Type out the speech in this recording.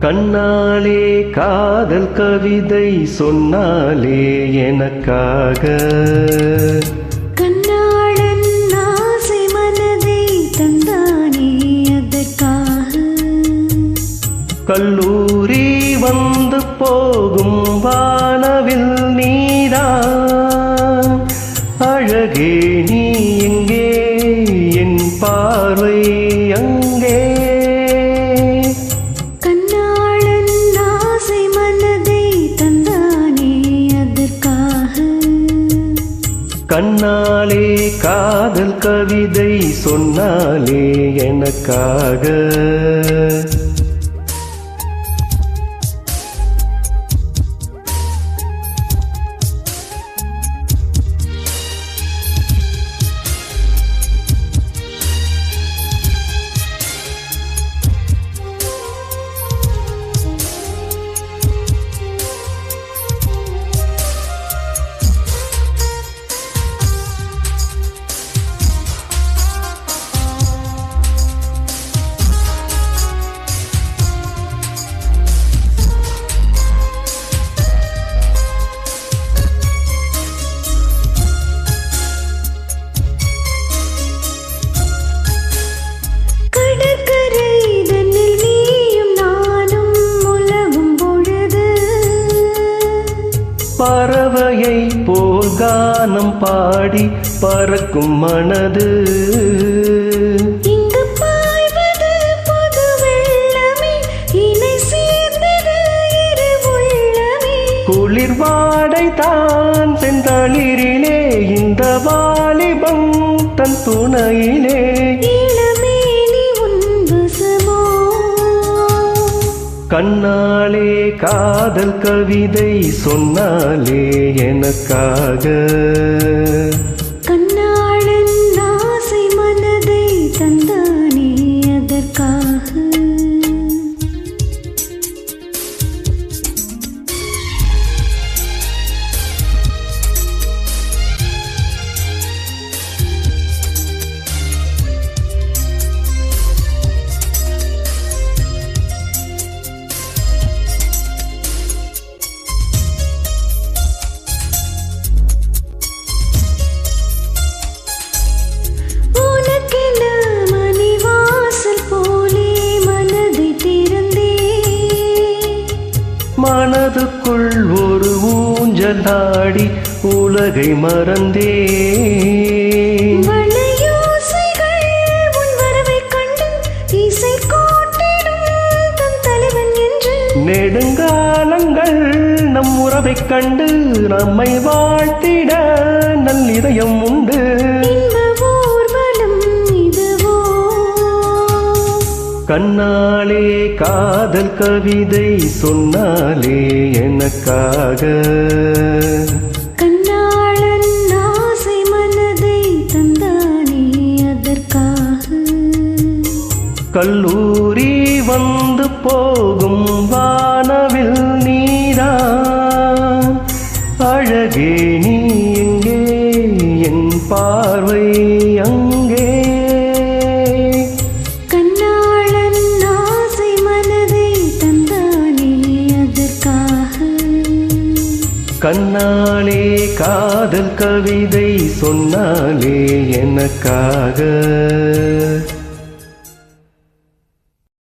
கண்ணாலே காதல் கவிதை சொன்னாலே எனக்காக, கண்ணாளன் ஆசை மனதை தந்தானே அதற்காக. கல்லூரி வந்து போகும் வானவில் நீதான் அழகே, நீ எங்கே என் பார்வை அங்கே. கண்ணாலே காதல் கவிதை சொன்னாலே எனக்காக. பறவையை போல் கானம் பாடி பறக்கும் மனது, இங்கு பாய்வது புது வெள்ளமே, இணை சேர்ந்தது இரு உள்ளமே. குளிர் வாடை தான் செந்தளிரிலே, இந்த வாலிபம் தன் துணையிலே. கண்ணாலே காதல் கவிதை சொன்னாலே எனக்காக, கண்ணாளன் ஆசை மனதை தந்தானே அதற்காக. மனதுக்குள் ஒரு ஊஞ்சலாடி உலகை மறந்தே. வளையோசைகள் உன் வரவைக் கண்டு இசை கோட்டிடும் தன் தலைவன் என்று. நெடுங்காலங்கள் நம் உறவைக் கண்டு நம்மை வாழ்த்திட நல்லிதயம் உண்டு. கண்ணாலே காதல் கவிதை சொன்னாலே எனக்காக, கண்ணாளன் ஆசை மனதை தந்தானே அதற்காக. கல்லூரி வந்து போகும் வானவில் நீதான் அழகே, நீ எங்கே என் பார்வை அங்கே. கண்ணாலே காதல் கவிதை சொன்னாலே எனக்காக.